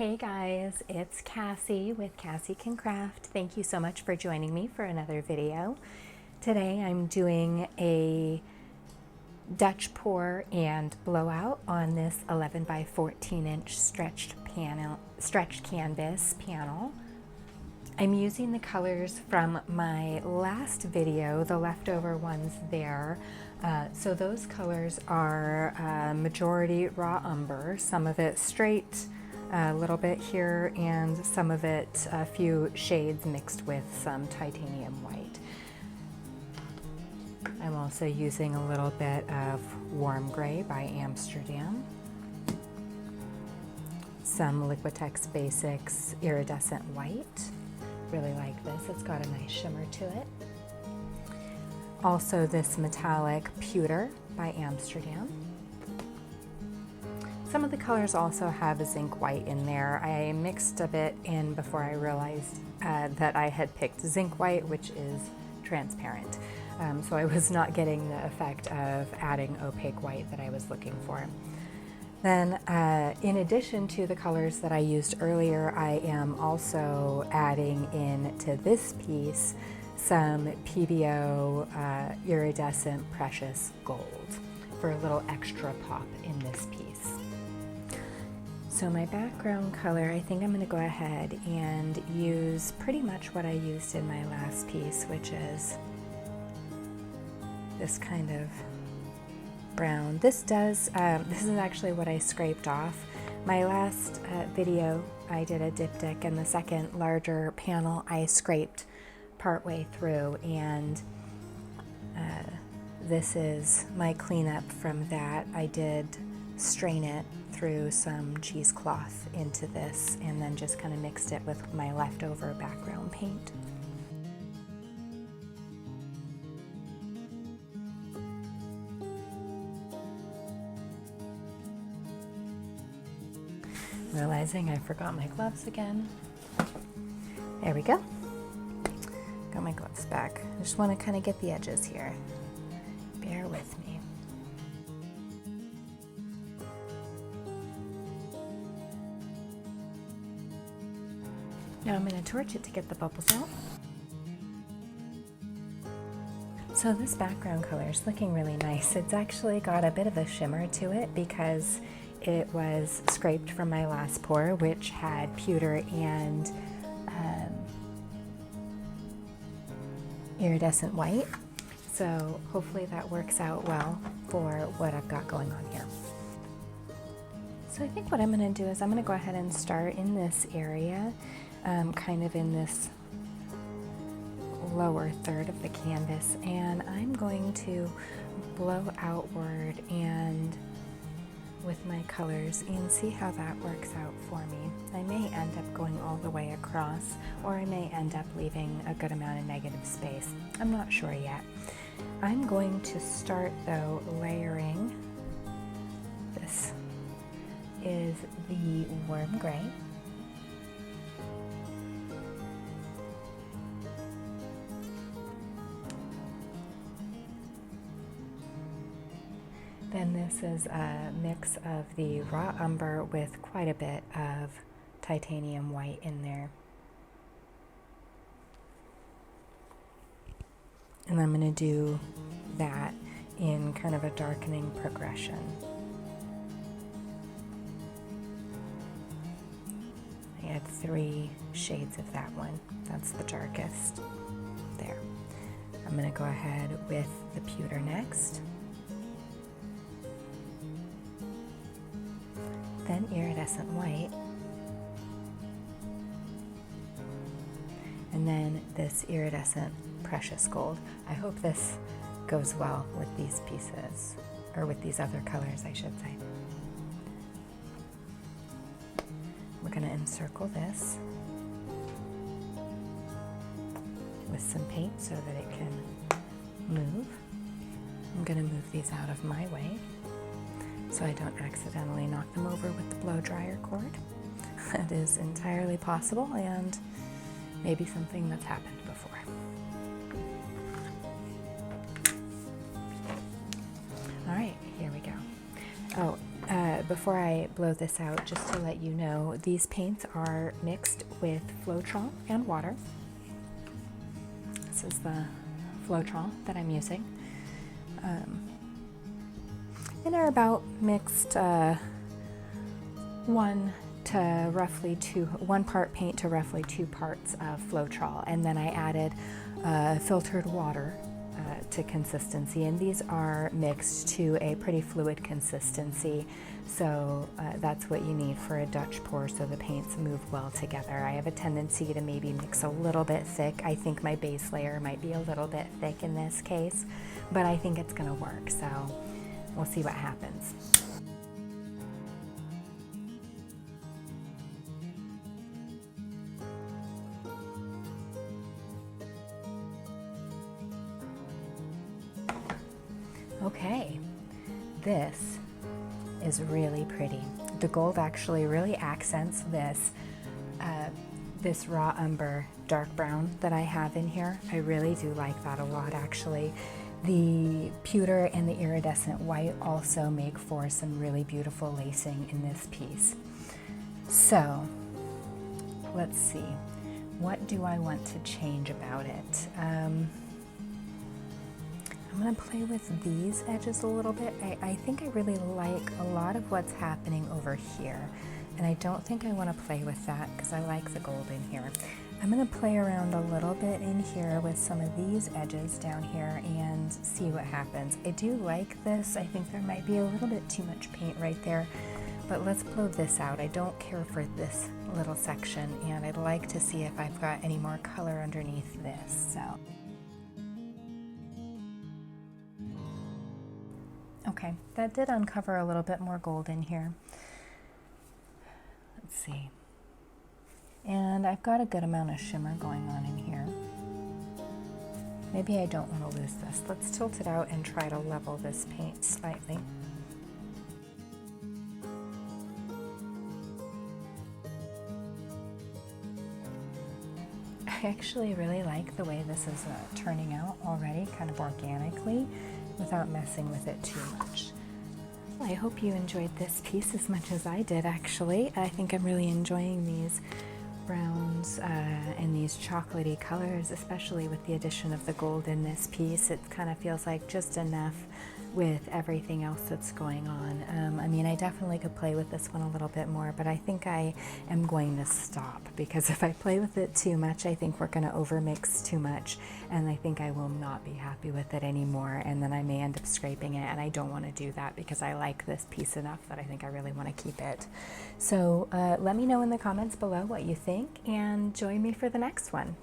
Hey guys, it's Cassie with Cassie Can Craft. Thank you so much for joining me for another video. Today I'm doing a Dutch pour and blowout on this 11 by 14 inch stretched canvas panel. I'm using the colors from my last video, the leftover ones there. So those colors are majority raw umber, some of it straight, a little bit here, and some of it a few shades mixed with some titanium white. I'm also using a little bit of warm gray by Amsterdam, some Liquitex Basics Iridescent White. Really like this, it's got a nice shimmer to it. Also this metallic Pewter by Amsterdam. Some of the colors also have a Zinc White in there. I mixed a bit in before I realized that I had picked Zinc White, which is transparent. So I was not getting the effect of adding opaque white that I was looking for. Then in addition to the colors that I used earlier, I am also adding in to this piece some PBO Iridescent Precious Gold for a little extra pop in this piece. So my background color, I think I'm going to go ahead and use pretty much what I used in my last piece, which is this kind of brown. This is actually what I scraped off. My last video, I did a diptych, and the second larger panel I scraped partway through, and this is my cleanup from that. I did strain it through some cheesecloth into this and then just kind of mixed it with my leftover background paint. Realizing I forgot my gloves again. There we go. Got my gloves back. I just want to kind of get the edges here. Bear with me. Now I'm going to torch it to get the bubbles out. So this background color is looking really nice. It's actually got a bit of a shimmer to it because it was scraped from my last pour, which had pewter and iridescent white. So hopefully that works out well for what I've got going on here. So I think what I'm going to do is I'm going to go ahead and start in this area, kind of in this lower third of the canvas, and I'm going to blow outward and with my colors and see how that works out for me. I may end up going all the way across, or I may end up leaving a good amount of negative space. I'm not sure yet. I'm going to start though layering. This is the warm gray. Then this is a mix of the raw umber with quite a bit of titanium white in there. And I'm going to do that in kind of a darkening progression. I had 3 shades of that one. That's the darkest. There. I'm going to go ahead with the pewter next. Then iridescent white, and then this iridescent precious gold. I hope this goes well with these pieces, or with these other colors, I should say. We're going to encircle this with some paint so that it can move. I'm going to move these out of my way so I don't accidentally knock them over with the blow dryer cord. That is entirely possible and maybe something that's happened before. All right, here we go. Oh, before I blow this out, just to let you know, these paints are mixed with Floetrol and water. This is the Floetrol that I'm using. And are about mixed one part paint to roughly 2 parts of Floetrol, and then I added filtered water to consistency, and these are mixed to a pretty fluid consistency, so that's what you need for a Dutch pour so the paints move well together. I have a tendency to maybe mix a little bit thick. I think my base layer might be a little bit thick in this case, but I think it's gonna work, so we'll see what happens. Okay, this is really pretty. The gold actually really accents this raw umber dark brown that I have in here. I really do like that a lot, actually. The pewter and the iridescent white also make for some really beautiful lacing in this piece. So let's see, what do I want to change about it? I'm going to play with these edges a little bit. I think I really like a lot of what's happening over here, and I don't think I want to play with that because I like the gold in here. I'm going to play around a little bit in here with some of these edges down here and see what happens. I do like this. I think there might be a little bit too much paint right there, but let's blow this out. I don't care for this little section, and I'd like to see if I've got any more color underneath this. So. Okay, that did uncover a little bit more gold in here. Let's see. And I've got a good amount of shimmer going on in here. Maybe I don't want to lose this. Let's tilt it out and try to level this paint slightly. I actually really like the way this is turning out already, kind of organically, without messing with it too much. Well, I hope you enjoyed this piece as much as I did, actually. I think I'm really enjoying these browns and these chocolatey colors, especially with the addition of the gold in this piece. It kind of feels like just enough with everything else that's going on. I mean, I definitely could play with this one a little bit more, but I think I am going to stop, because if I play with it too much, I think we're going to overmix too much, and I think I will not be happy with it anymore, and then I may end up scraping it, and I don't want to do that because I like this piece enough that I think I really want to keep it. So let me know in the comments below what you think, and join me for the next one.